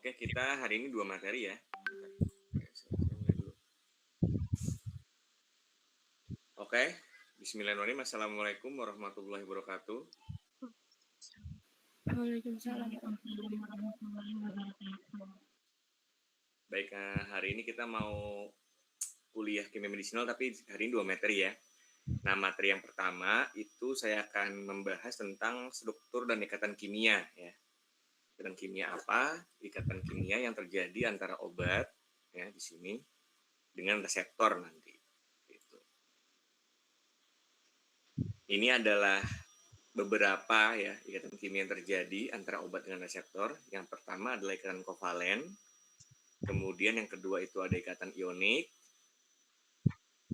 Oke, kita hari ini 2 materi ya. Oke, saya mulai dulu. Oke, bismillahirrahmanirrahim. Assalamualaikum warahmatullahi wabarakatuh. Waalaikumsalam. Baik, hari ini kita mau kuliah kimia medisinal, tapi hari ini 2 materi ya. Nah, materi yang pertama itu saya akan membahas tentang struktur dan ikatan kimia ya. Ikatan kimia apa? Ikatan kimia yang terjadi antara obat ya di sini dengan reseptor nanti. Gitu. Ini adalah beberapa ya ikatan kimia yang terjadi antara obat dengan reseptor. Yang pertama adalah ikatan kovalen. Kemudian yang kedua itu ada ikatan ionik.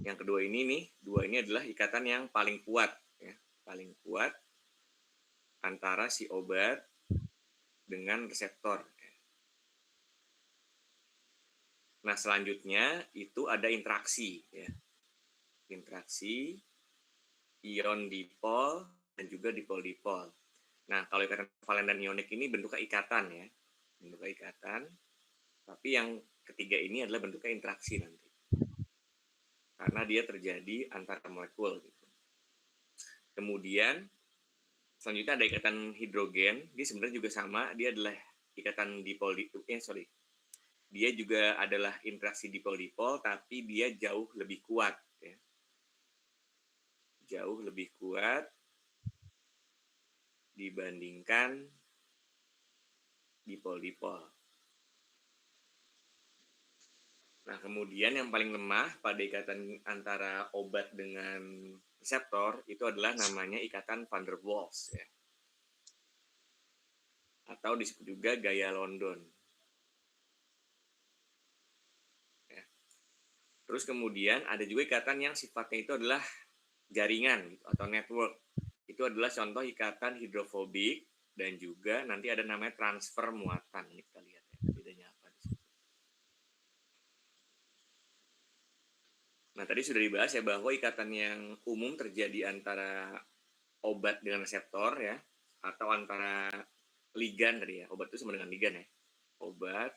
Yang kedua ini adalah ikatan yang paling kuat ya, paling kuat antara si obat dengan reseptor. Nah, selanjutnya itu ada interaksi ya. Interaksi ion dipol dan juga dipol-dipol. Nah, kalau ikatan kovalen dan ionik ini bentuknya ikatan ya. Bentuknya ikatan. Tapi yang ketiga ini adalah bentuknya interaksi nanti. Karena dia terjadi antara molekul gitu. Kemudian selanjutnya ada ikatan hidrogen. Dia sebenarnya juga sama, dia adalah ikatan dia juga adalah interaksi dipol-dipol, tapi dia jauh lebih kuat ya. Jauh lebih kuat dibandingkan dipol-dipol. Nah, kemudian yang paling lemah pada ikatan antara obat dengan reseptor itu adalah namanya ikatan van der Waals ya. Atau disebut juga gaya London. Ya. Terus kemudian ada juga ikatan yang sifatnya itu adalah jaringan gitu, atau network. Itu adalah contoh ikatan hidrofobik dan juga nanti ada namanya transfer muatan. Ini kita lihat ya, bedanya apa di situ. Nah, tadi sudah dibahas ya bahwa ikatan yang umum terjadi antara obat dengan reseptor ya, atau antara ligan tadi ya. Obat itu sama dengan ligan ya. Obat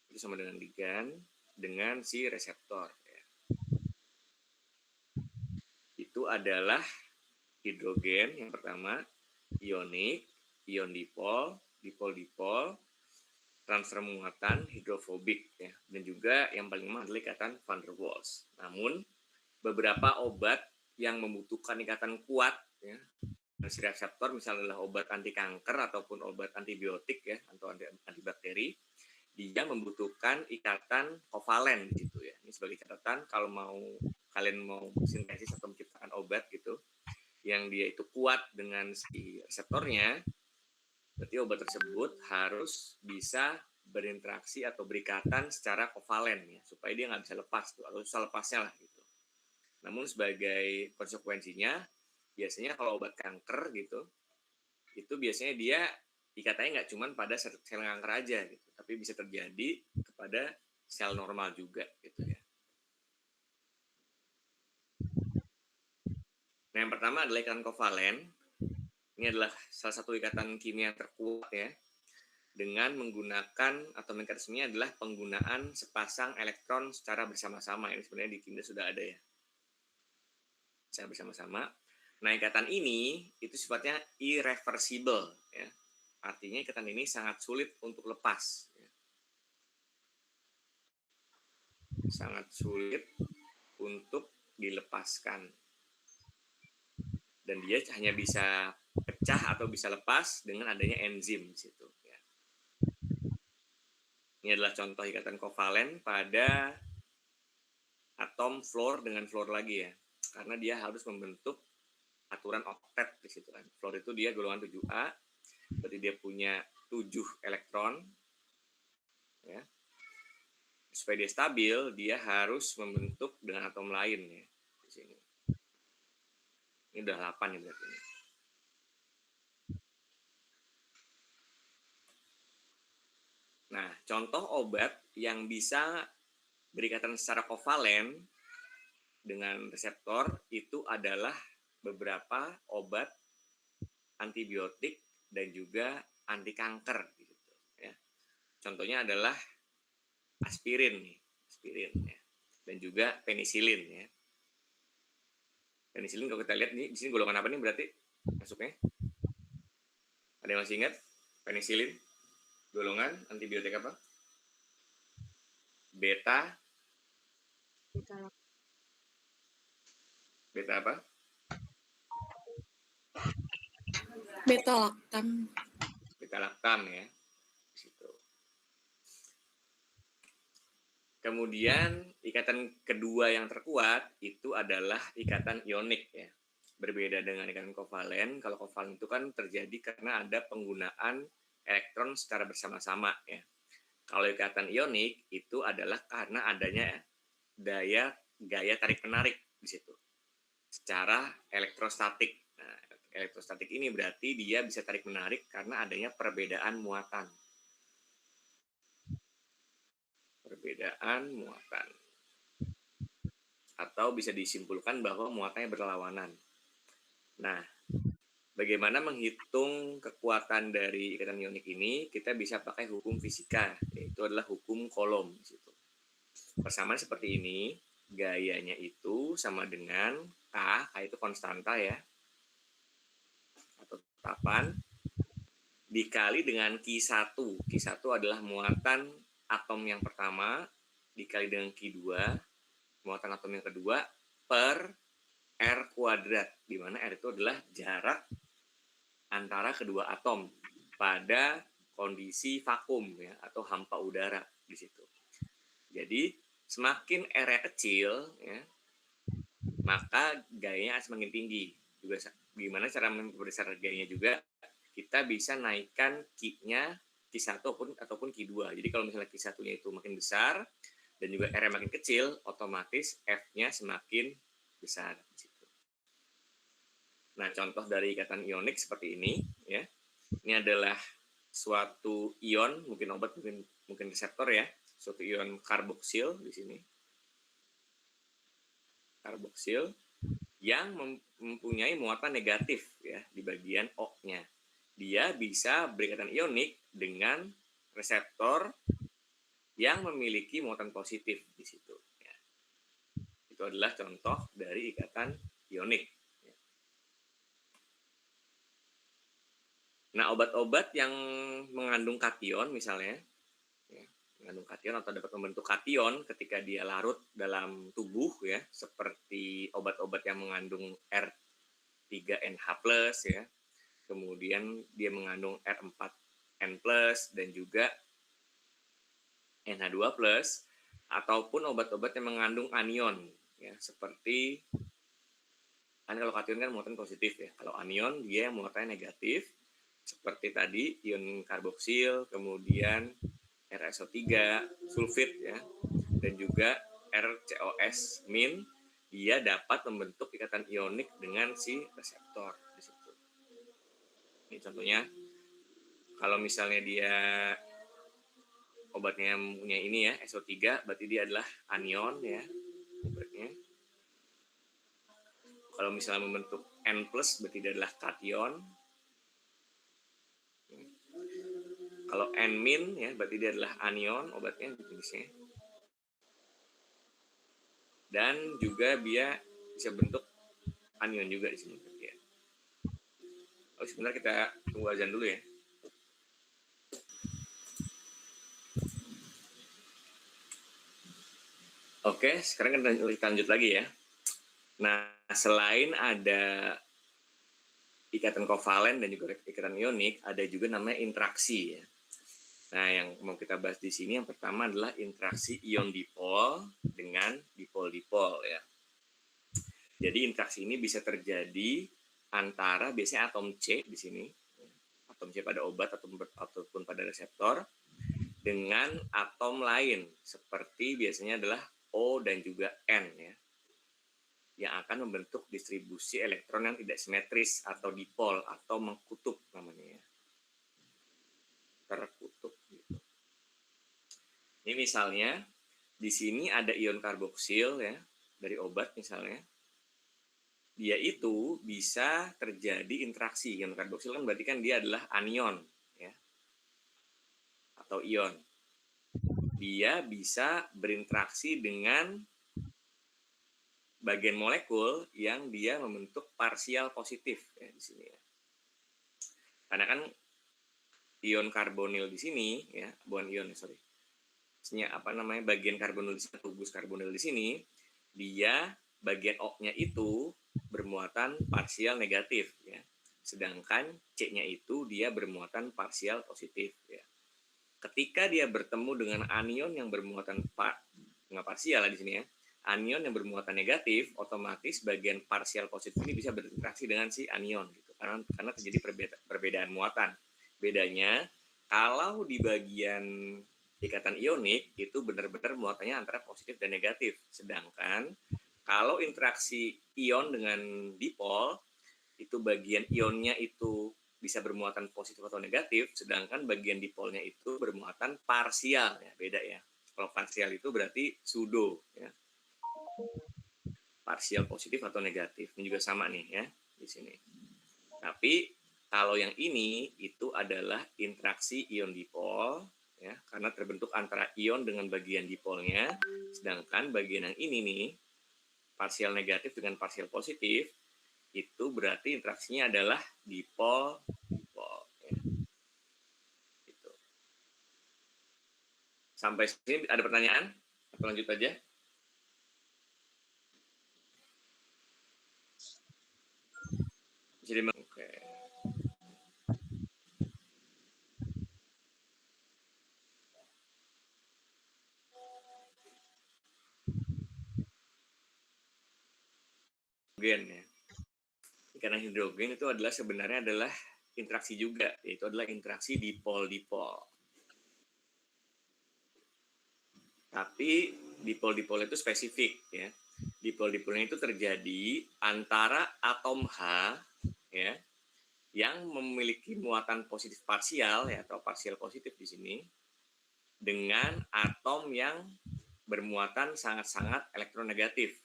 itu sama dengan ligan dengan si reseptor ya. Itu adalah hidrogen yang pertama, ionik, ion dipol, dipol-dipol, transfer muatan, hidrofobik ya, dan juga yang paling lemah adalah ikatan van der Waals. Namun beberapa obat yang membutuhkan ikatan kuat ya, si reseptor misalnya adalah obat anti kanker ataupun obat antibiotik ya, atau antibakteri, dia membutuhkan ikatan kovalen gitu ya. Ini sebagai catatan kalau kalian mau sintesis atau menciptakan obat gitu yang dia itu kuat dengan si reseptornya, berarti obat tersebut harus bisa berinteraksi atau berikatan secara kovalen ya, supaya dia nggak bisa lepas tuh, atau susah lepasnya lah gitu. Namun sebagai konsekuensinya, biasanya kalau obat kanker gitu, itu biasanya dia ikatannya nggak cuma pada sel kanker aja gitu, tapi bisa terjadi kepada sel normal juga gitu ya. Nah, yang pertama adalah ikatan kovalen. Ini adalah salah satu ikatan kimia terkuat ya, dengan menggunakan atau mekanismenya adalah penggunaan sepasang elektron secara bersama-sama. Ini sebenarnya di kimia sudah ada ya, secara bersama-sama. Nah, ikatan ini itu sifatnya irreversible ya. Artinya ikatan ini sangat sulit untuk lepas ya. Sangat sulit untuk dilepaskan. Dan dia hanya bisa pecah atau bisa lepas dengan adanya enzim di situ ya. Ini adalah contoh ikatan kovalen pada atom fluor dengan fluor lagi ya. Karena dia harus membentuk aturan oktet di situ kan. Fluor itu dia golongan 7A, berarti dia punya 7 elektron ya. Supaya dia stabil, dia harus membentuk dengan atom lain ya di sini. Ini udah 8 nih berarti ini. Nah, contoh obat yang bisa berikatan secara kovalen dengan reseptor itu adalah beberapa obat antibiotik dan juga anti kanker gitu ya. Contohnya adalah aspirin nih, aspirin ya. Dan juga penisilin ya. Penisilin kalau kita lihat nih, di sini golongan apa nih berarti masuknya? Ada yang masih ingat? Penisilin golongan antibiotik apa? Beta apa? Beta laktam. Beta laktam ya. Situ. Kemudian ikatan kedua yang terkuat itu adalah ikatan ionik ya. Berbeda dengan ikatan kovalen, kalau kovalen itu kan terjadi karena ada penggunaan elektron secara bersama-sama ya. Kalau ikatan ionik itu adalah karena adanya gaya tarik-menarik di situ secara elektrostatik. Nah, elektrostatik ini berarti dia bisa tarik-menarik karena adanya perbedaan muatan. Perbedaan muatan. Atau bisa disimpulkan bahwa muatannya berlawanan. Nah, bagaimana menghitung kekuatan dari ikatan ionik ini? Kita bisa pakai hukum fisika, yaitu adalah hukum Coulomb. Persamaan seperti ini, gayanya itu sama dengan K itu konstanta ya, atau tetapan, dikali dengan Q1. Q1 adalah muatan atom yang pertama, dikali dengan Q2, muatan atom yang kedua, per R kuadrat, di mana R itu adalah jarak antara kedua atom pada kondisi vakum ya, atau hampa udara di situ. Jadi semakin R-nya kecil ya, maka gayanya semakin tinggi. Juga gimana cara memperbesar gayanya juga, kita bisa naikkan Q-nya Q1 ataupun Q2. Jadi kalau misalnya Q1-nya itu makin besar dan juga R-nya makin kecil, otomatis F-nya semakin besar. Nah, contoh dari ikatan ionik seperti ini ya. Ini adalah suatu ion, mungkin obat, mungkin reseptor ya. Suatu ion karboksil di sini. Karboksil yang mempunyai muatan negatif ya di bagian O-nya. Dia bisa berikatan ionik dengan reseptor yang memiliki muatan positif di situ. Ya. Itu adalah contoh dari ikatan ionik. Ya. Nah, obat-obat yang mengandung kation misalnya, ya, mengandung kation atau dapat membentuk kation ketika dia larut dalam tubuh ya, seperti obat-obat yang mengandung R3NH+, ya. Kemudian dia mengandung R4N+, dan juga NH2+, ataupun obat-obat yang mengandung anion, ya, seperti kan kalau kation kan muatan positif ya. Kalau anion dia muatannya negatif, seperti tadi ion karboksil, kemudian RSO3, sulfit ya, dan juga RCOS-, dia dapat membentuk ikatan ionik dengan si reseptor di situ. Ini contohnya, kalau misalnya dia obatnya punya ini ya, SO3, berarti dia adalah anion ya, obatnya. Kalau misalnya membentuk N+, berarti dia adalah kation. Kalau N- ya, berarti dia adalah anion, obatnya jenisnya. Dan juga dia bisa bentuk anion juga di sini. Ya. Oh, sebentar kita tunggu azan dulu ya. Oke, sekarang kita lanjut lagi ya. Nah, selain ada ikatan kovalen dan juga ikatan ionik, ada juga namanya interaksi ya. Nah, yang mau kita bahas di sini yang pertama adalah interaksi ion dipol dengan dipol-dipol ya. Jadi interaksi ini bisa terjadi antara biasanya atom C di sini, atom C pada obat ataupun pada reseptor, dengan atom lain seperti biasanya adalah O dan juga N ya, yang akan membentuk distribusi elektron yang tidak simetris atau dipol atau mengkutub namanya ya. Terkutub gitu. Ini misalnya di sini ada ion karboksil ya dari obat misalnya. Dia itu bisa terjadi interaksi. Ion karboksil kan berarti kan dia adalah anion ya. Atau ion. dia bisa berinteraksi dengan bagian molekul yang dia membentuk parsial positif ya di sini ya. Karena kan ion karbonil di sini ya, bukan ion sorry. Bagian karbonil di sini, gugus karbonil di sini, dia bagian O-nya itu bermuatan parsial negatif ya. Sedangkan C-nya itu dia bermuatan parsial positif ya. Ketika dia bertemu dengan anion yang bermuatan nggak parsial di sini ya, anion yang bermuatan negatif, otomatis bagian parsial positif ini bisa berinteraksi dengan si anion gitu. Karena terjadi perbedaan muatan. Bedanya kalau di bagian ikatan ionik itu benar-benar muatannya antara positif dan negatif. Sedangkan kalau interaksi ion dengan dipol itu bagian ionnya itu bisa bermuatan positif atau negatif, sedangkan bagian dipolnya itu bermuatan parsial ya, beda ya. Kalau parsial itu berarti pseudo ya. Parsial positif atau negatif. Ini juga sama nih ya di sini. Tapi kalau yang ini itu adalah interaksi ion dipol ya, karena terbentuk antara ion dengan bagian dipolnya, sedangkan bagian yang ini nih parsial negatif dengan parsial positif itu berarti interaksinya adalah dipol ya. Gitu. Sampai sini ada pertanyaan? Atau lanjut aja? Jadi oke. Hidrogen ya. Karena hidrogen itu adalah sebenarnya adalah interaksi juga, yaitu adalah interaksi dipol-dipol. Tapi dipol-dipol itu spesifik ya. Dipol-dipolnya itu terjadi antara atom H ya yang memiliki muatan positif parsial ya atau parsial positif di sini dengan atom yang bermuatan sangat-sangat elektronegatif.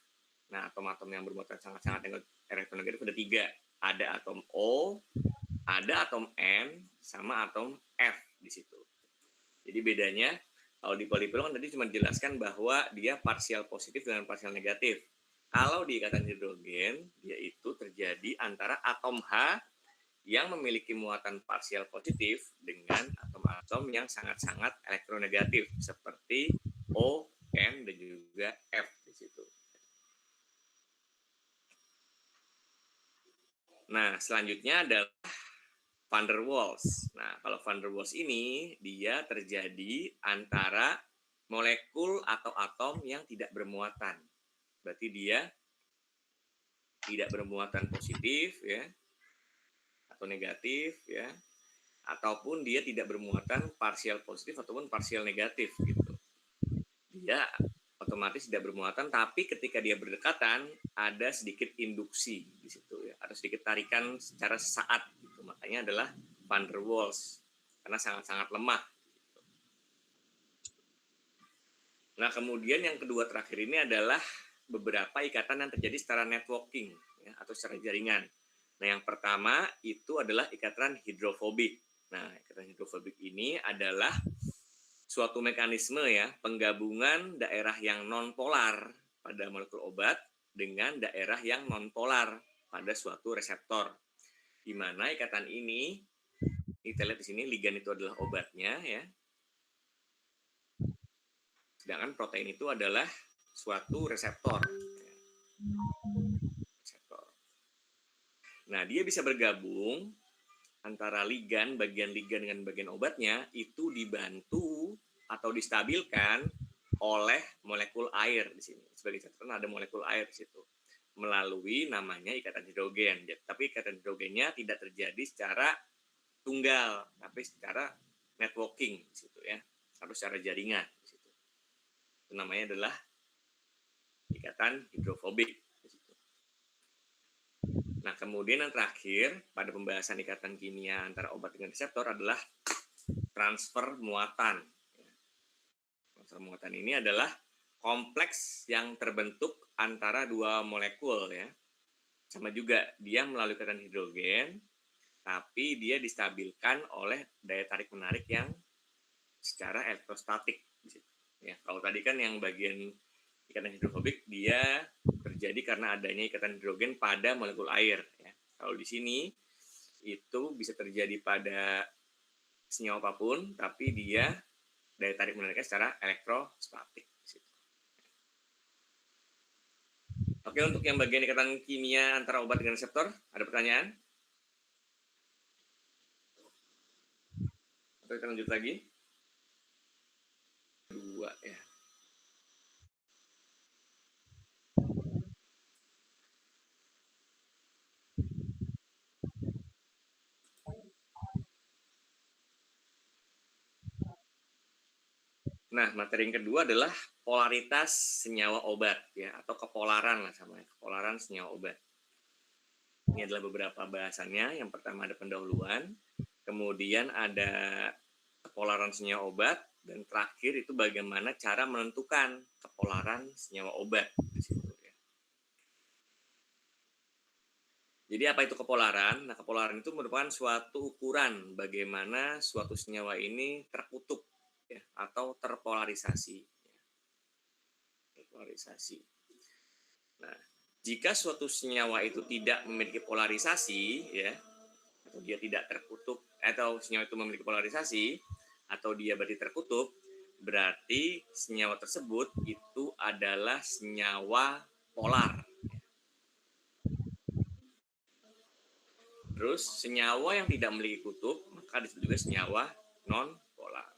Nah, atom-atom yang bermuatan sangat-sangat elektronegatif ada 3. Ada atom O, ada atom N, sama atom F di situ. Jadi bedanya kalau dipol-dipol kan tadi cuma dijelaskan bahwa dia parsial positif dengan parsial negatif. Kalau di ikatan hidrogen, dia itu terjadi antara atom H yang memiliki muatan parsial positif dengan atom-atom yang sangat-sangat elektronegatif seperti O, N, dan juga F di situ. Nah, selanjutnya adalah van der Waals. Nah, kalau van der Waals ini dia terjadi antara molekul atau atom yang tidak bermuatan. Berarti dia tidak bermuatan positif ya atau negatif ya, ataupun dia tidak bermuatan parsial positif ataupun parsial negatif gitu. Dia otomatis tidak bermuatan, tapi ketika dia berdekatan ada sedikit induksi di situ ya, ada sedikit tarikan secara sesaat gitu. Makanya adalah van der Waals karena sangat-sangat lemah. Gitu. Nah, kemudian yang kedua terakhir ini adalah beberapa ikatan yang terjadi secara networking ya, atau secara jaringan. Nah, yang pertama itu adalah ikatan hidrofobik. Nah, ikatan hidrofobik ini adalah suatu mekanisme ya penggabungan daerah yang nonpolar pada molekul obat dengan daerah yang nonpolar pada suatu reseptor. Di mana ikatan ini kita lihat di sini ligan itu adalah obatnya ya. Sedangkan protein itu adalah suatu reseptor. Nah, dia bisa bergabung antara bagian ligan dengan bagian obatnya itu dibantu atau distabilkan oleh molekul air di sini. Sebagai catatan ada molekul air di situ melalui namanya ikatan hidrogen. Tapi ikatan hidrogennya tidak terjadi secara tunggal, tapi secara networking di situ ya, atau secara jaringan di situ. Itu namanya adalah ikatan hidrofobik. Nah, kemudian yang terakhir pada pembahasan ikatan kimia antara obat dengan reseptor adalah transfer muatan. Transfer muatan ini adalah kompleks yang terbentuk antara dua molekul ya. Sama juga dia melalui ikatan hidrogen, tapi dia distabilkan oleh daya tarik menarik yang secara elektrostatik. Ya, kalau tadi kan yang bagian ikatan hidrofobik dia terjadi karena adanya ikatan hidrogen pada molekul air. Ya. Kalau di sini itu bisa terjadi pada senyawa apapun, tapi dia daya tarik menariknya secara elektrostatik. Oke, untuk yang bagian ikatan kimia antara obat dengan reseptor, ada pertanyaan? Atau kita lanjut lagi? Dua ya. Nah, materi yang kedua adalah polaritas senyawa obat ya, atau kepolaran lah sama kepolaran senyawa obat. Ini adalah beberapa bahasannya. Yang pertama ada pendahuluan, kemudian ada kepolaran senyawa obat, dan terakhir itu bagaimana cara menentukan kepolaran senyawa obat di situ ya. Jadi apa itu kepolaran? Nah, kepolaran itu merupakan suatu ukuran bagaimana suatu senyawa ini terkutub ya, atau terpolarisasi. Polarisasi. Nah, jika suatu senyawa itu tidak memiliki polarisasi, ya, atau dia tidak terkutub, atau senyawa itu memiliki polarisasi, atau dia berarti terkutub, berarti senyawa tersebut itu adalah senyawa polar. Terus senyawa yang tidak memiliki kutub, maka disebut juga senyawa non polar.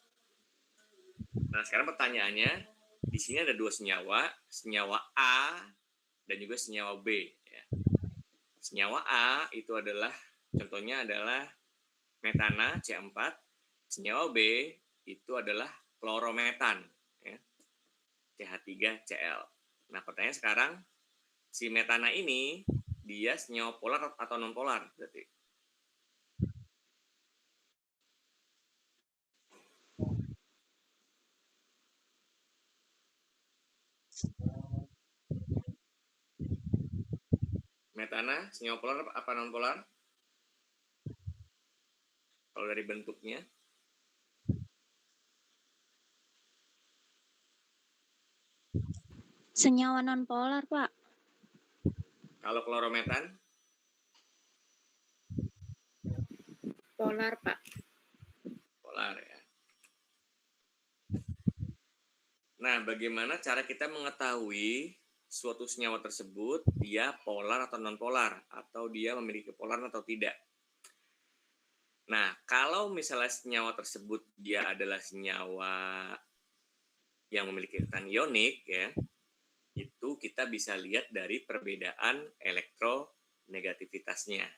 Nah, sekarang pertanyaannya, di sini ada dua senyawa, senyawa A dan juga senyawa B. Ya. Senyawa A itu adalah, contohnya adalah metana C4, senyawa B itu adalah klorometan ya, CH3Cl. Nah, pertanyaan sekarang, si metana ini dia senyawa polar atau non polar berarti? Metana senyawa polar apa non polar? Kalau dari bentuknya? Senyawa non-polar, Pak. Kalau klorometan? Polar, Pak. Polar ya. Nah, bagaimana cara kita mengetahui suatu senyawa tersebut dia polar atau non polar, atau dia memiliki polar atau tidak? Nah, kalau misalnya senyawa tersebut dia adalah senyawa yang memiliki ikatan ionik ya, itu kita bisa lihat dari perbedaan elektronegativitasnya.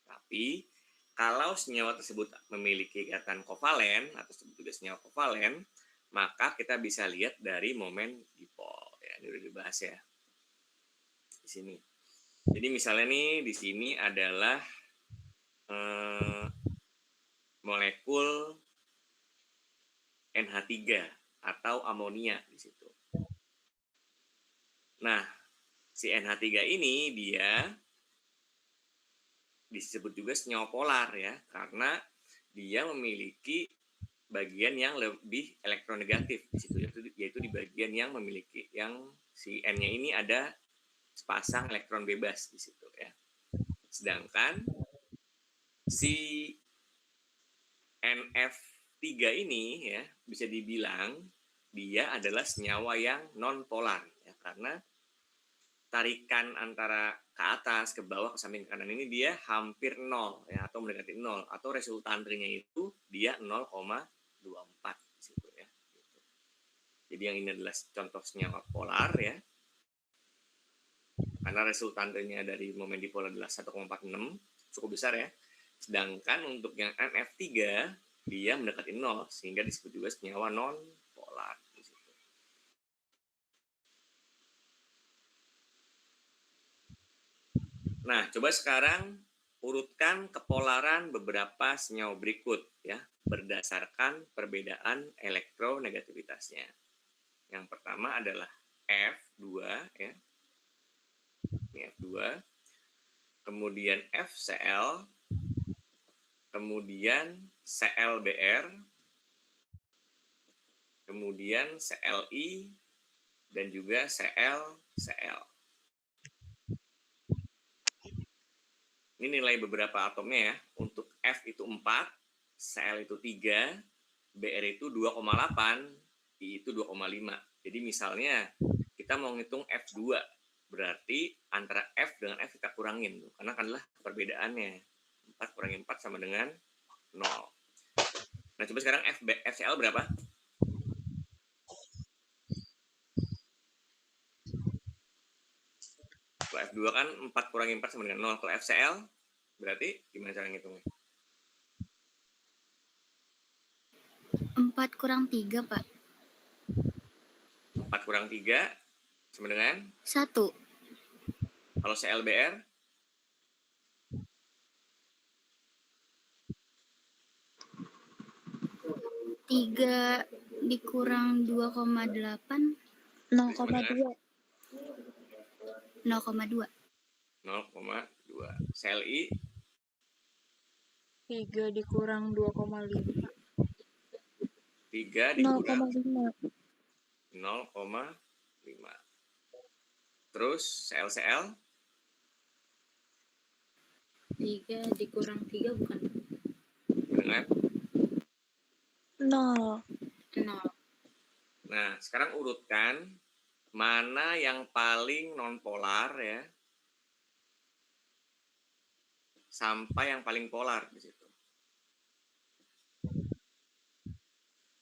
Tapi kalau senyawa tersebut memiliki ikatan kovalen atau disebut juga senyawa kovalen, maka kita bisa lihat dari momen dipol. Ya, ini udah dibahas ya di sini. Jadi misalnya nih di sini adalah molekul NH3 atau amonia di situ. Nah, si NH3 ini dia disebut juga senyawa polar ya, karena dia memiliki bagian yang lebih elektronegatif di situ, yaitu di bagian yang memiliki yang si N-nya ini ada sepasang elektron bebas di situ ya. Sedangkan si NF3 ini ya bisa dibilang dia adalah senyawa yang non polar ya, karena tarikan antara ke atas, ke bawah, ke samping, ke kanan ini dia hampir 0 ya, atau mendekati 0, atau resultantrenya itu dia 0,24 di situ ya. Jadi yang ini adalah contoh senyawa polar ya. Karena resultantrenya dari momen dipol adalah 1,46, cukup besar ya. Sedangkan untuk yang NF3 dia mendekati 0 sehingga disebut juga senyawa non polar. Nah, coba sekarang urutkan kepolaran beberapa senyawa berikut ya, berdasarkan perbedaan elektronegativitasnya. Yang pertama adalah F2 ya. Ini F2. Kemudian FCl, kemudian ClBr, kemudian ClI, dan juga Cl. Ini nilai beberapa atomnya ya. Untuk F itu 4, Cl itu 3, Br itu 2,8, I itu 2,5. Jadi misalnya kita mau ngitung F2, berarti antara F dengan F kita kurangin tuh, karena kan lah perbedaannya. 4 kurangi 4 sama dengan 0. Nah, coba sekarang FCl berapa? Kalau F2 kan 4 kurangi 4 sama dengan 0. Kalau FCl berarti gimana cara ngitungnya? 4 kurang 3, Pak. 4 kurang 3 sama dengan 1. kalau ClBr 3 dikurang 2,8. 0,2. 0,2. 0,2. ClI 3 dikurang 2,5. 3 dikurang 0,5. 0,5. Terus ClCl 3 dikurang 3 bukan? dengan 0. 0. Nah, sekarang urutkan mana yang paling nonpolar ya, sampai yang paling polar di situ.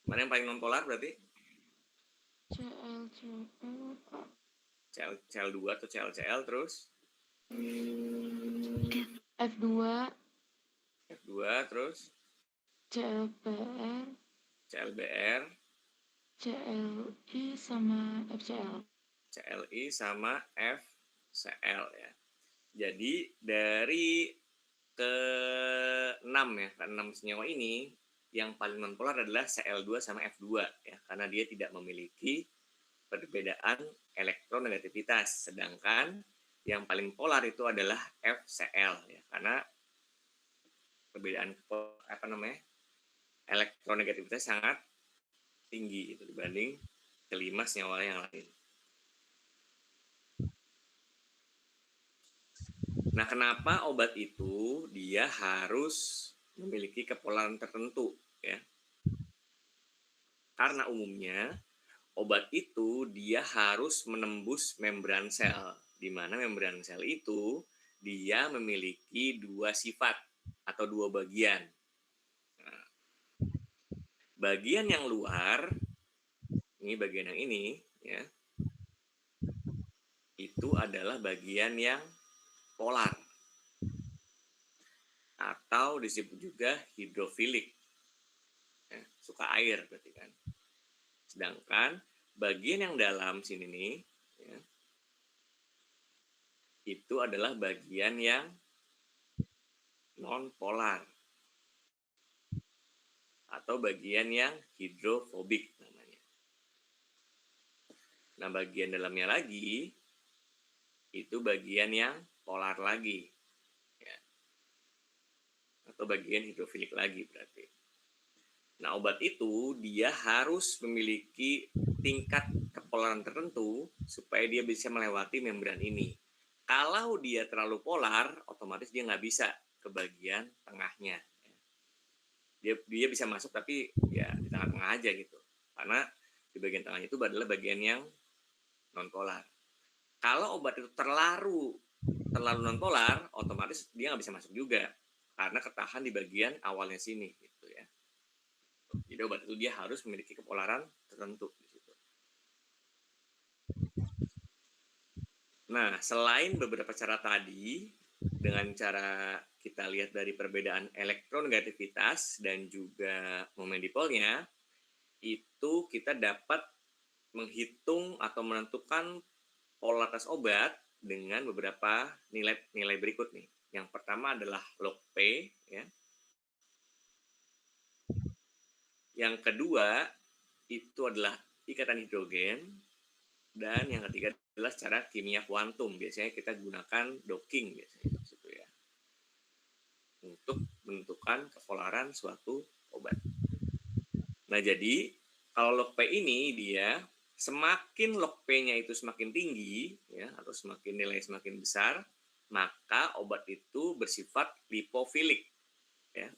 Mana yang paling nonpolar berarti? Cl2 atau ClCl terus? F2, F2 terus? ClBr, ClBr, ClI sama FCl. ClI sama FCl ya. Jadi dari ke-6 ya, ke-6 senyawa ini yang paling nonpolar adalah Cl2 sama F2 ya, karena dia tidak memiliki perbedaan elektronegativitas, sedangkan yang paling polar itu adalah FCl ya, karena perbedaan elektronegativitas sangat tinggi itu dibanding kelima senyawa yang lain. Nah, kenapa obat itu dia harus memiliki kepolaran tertentu ya? Karena umumnya obat itu dia harus menembus membran sel, di mana membran sel itu dia memiliki dua sifat atau dua bagian. Nah, bagian yang luar, ini bagian yang ini ya, itu adalah bagian yang polar atau disebut juga hidrofilik ya, suka air berarti kan. Sedangkan bagian yang dalam sini nih ya, itu adalah bagian yang non polar atau bagian yang hidrofobik namanya. Nah, bagian dalamnya lagi itu bagian yang polar lagi ya, atau bagian hidrofilik lagi berarti. Nah, obat itu dia harus memiliki tingkat kepolaran tertentu supaya dia bisa melewati membran ini. Kalau dia terlalu polar, otomatis dia nggak bisa ke bagian tengahnya. Dia bisa masuk tapi ya di tengah-tengah aja gitu. Karena di bagian tengahnya itu adalah bagian yang non polar. Kalau obat itu terlalu non polar, otomatis dia nggak bisa masuk juga karena ketahan di bagian awalnya sini gitu ya. Jadi obat itu dia harus memiliki kepolaran tertentu di situ. Nah, selain beberapa cara tadi, dengan cara kita lihat dari perbedaan elektronegativitas dan juga momen dipolnya, itu kita dapat menghitung atau menentukan polaritas obat dengan beberapa nilai berikut nih. Yang pertama adalah log P ya. Yang kedua itu adalah ikatan hidrogen, dan yang ketiga adalah secara kimia kuantum. Biasanya kita gunakan docking biasanya di situ ya, untuk menentukan kepolaran suatu obat. Nah, jadi Kalau log P ini dia semakin log P-nya itu semakin tinggi ya atau semakin nilai semakin besar, maka obat itu bersifat lipofilik ya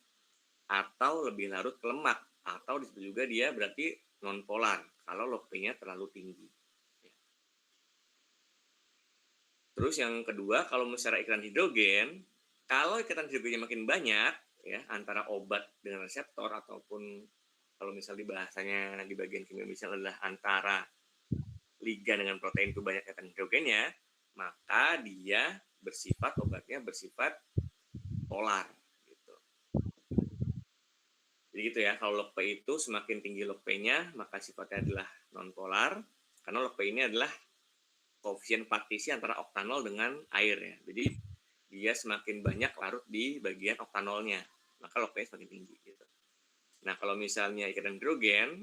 atau lebih larut ke lemak atau disebut juga dia berarti non polar kalau log P-nya terlalu tinggi. Terus yang kedua, kalau secara ikatan hidrogen, kalau ikatan hidrogennya makin banyak ya antara obat dengan reseptor ataupun kalau misalnya di bahasanya di bagian kimia misalnya adalah antara ligan dengan protein itu banyak ikatan hidrogennya, maka dia obatnya bersifat polar gitu. Jadi gitu ya, kalau log P itu semakin tinggi log P-nya, maka sifatnya adalah non polar karena log P ini adalah koefisien partisi antara oktanol dengan air ya. Jadi dia semakin banyak larut di bagian oktanolnya, maka log P-nya semakin tinggi gitu. Nah, kalau misalnya ikatan hidrogen,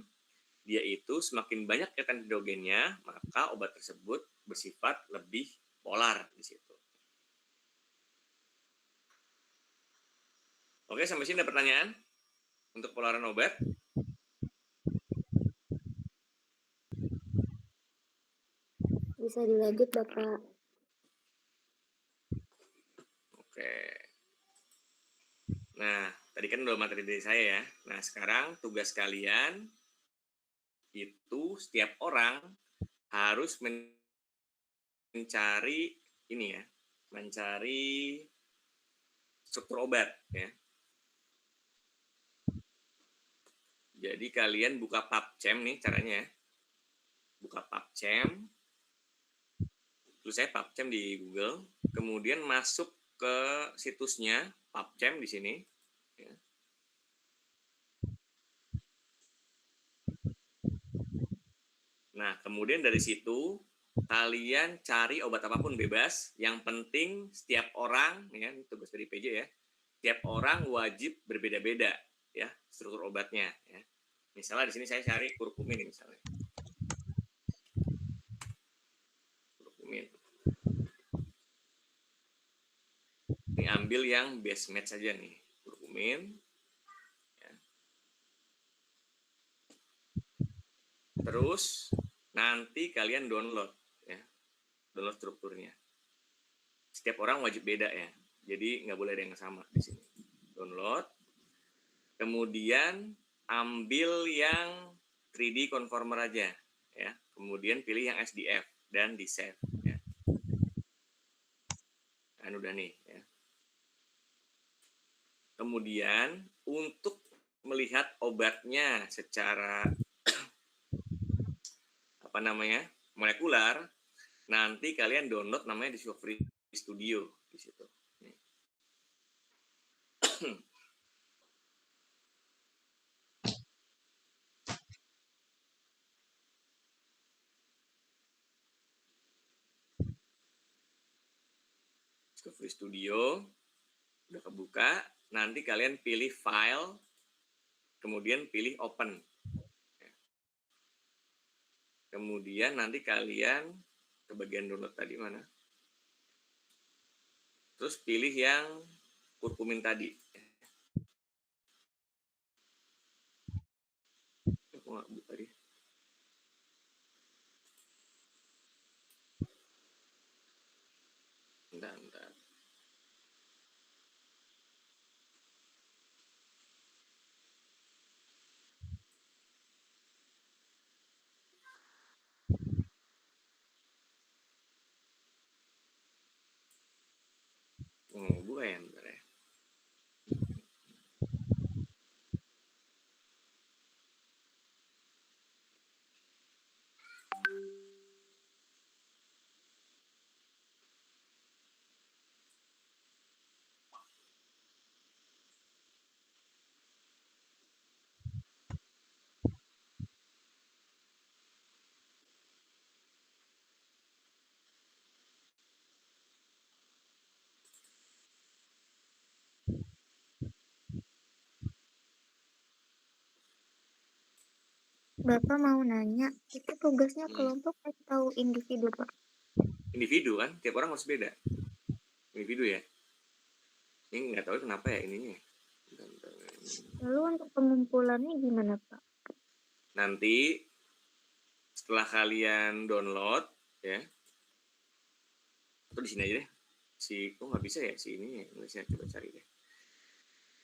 dia itu semakin banyak ikatan hidrogennya, maka obat tersebut bersifat lebih polar di situ. Oke, sampai sini ada pertanyaan untuk polaran obat? Bisa dilanjut, Bapak. Oke. Nah, tadi kan udah materi dari saya ya. Nah, sekarang tugas kalian itu setiap orang harus mencari ini ya, mencari struktur obat ya. Jadi kalian buka PubChem nih caranya ya. Buka PubChem. Terus saya PubChem di Google, kemudian masuk ke situsnya PubChem di sini ya. Nah, kemudian dari situ kalian cari obat apapun bebas. Yang penting setiap orang, ya, tugas dari PJ ya, setiap orang wajib berbeda-beda ya struktur obatnya. Ya. Misalnya di sini saya cari kurkumin misalnya. Kurkumin. Ini ambil yang base match saja nih, kurkumin. Ya. Terus nanti kalian download ya, download strukturnya. Setiap orang wajib beda ya. Jadi nggak boleh ada yang sama di sini. Download. Kemudian ambil yang 3D conformer aja ya. Kemudian pilih yang SDF dan di save ya. Kan udah nih ya. Kemudian untuk melihat obatnya secara apa namanya? Molekular, nanti kalian download namanya Discovery Studio di situ. Discovery Studio udah kebuka, nanti kalian pilih file, kemudian pilih open. Kemudian nanti kalian ke bagian download tadi mana? Terus pilih yang kurkumin tadi. Aku nggak buka tadi. Bentar. Buka ya, bentar ya. Bapak mau nanya, itu tugasnya kelompok atau individu, Pak? Individu kan, tiap orang harus beda. Individu ya. Ini nggak tahu kenapa ya ininya. Bentar. Lalu untuk pengumpulannya gimana, Pak? Nanti setelah kalian download ya, atau di sini aja deh. Kok nggak bisa ya si ini ya? Nggak bisa, coba cari deh.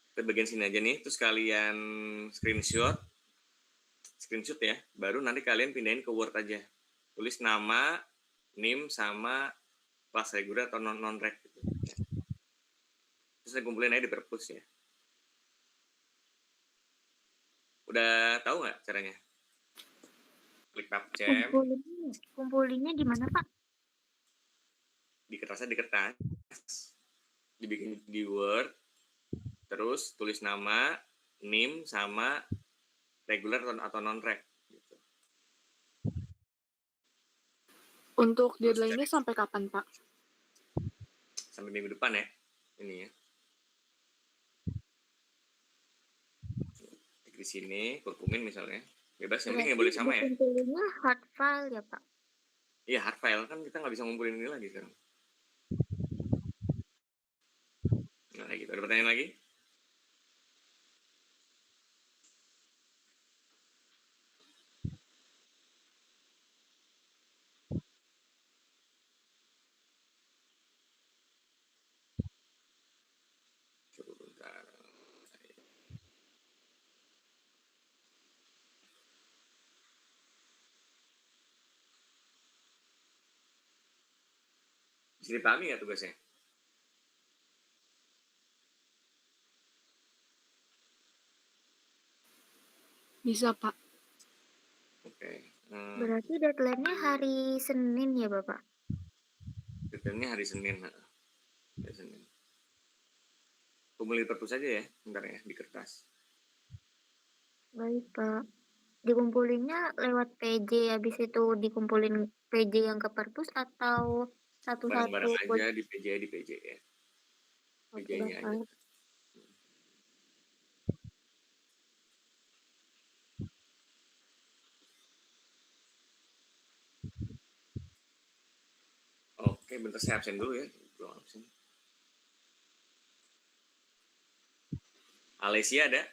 Kita bagian sini aja nih, terus kalian screenshot ya, baru nanti kalian pindahin ke Word aja. Tulis nama, NIM sama kelas reguler atau non-reg gitu. Ya. Terus kumpulin aja di perpus ya. Udah tahu nggak caranya? Klik tab cem. Kumpulinnya di mana, Pak? Di kertas, dibikin di Word, terus tulis nama, NIM sama reguler atau non-reg gitu. Untuk deadline-nya sampai kapan, Pak? Sampai minggu depan ya, ini ya. Di sini, kurkumin misalnya, bebas, yang penting nggak boleh sama ya. Kumpulinnya hard file ya, Pak? Iya, hard file kan kita nggak bisa ngumpulin ini lagi sekarang. Nah, gitu. Ada pertanyaan lagi? Coba bentar. Bisa dipahami nggak tugasnya? Bisa, Pak. Oke. Berarti deadline-nya hari Senin ya, Bapak? Deadline-nya hari Senin. Hari Senin. Kumpulin perpus aja ya, bentar ya, di kertas. Baik, Pak. Dikumpulinnya lewat PJ, habis itu dikumpulin PJ yang ke perpus atau satu-satu? Bareng-bareng aja di PJ ya. Oke, PJ-nya aja. Bapak. Oke, bentar saya absen dulu ya. Belum absen. Alesia ada?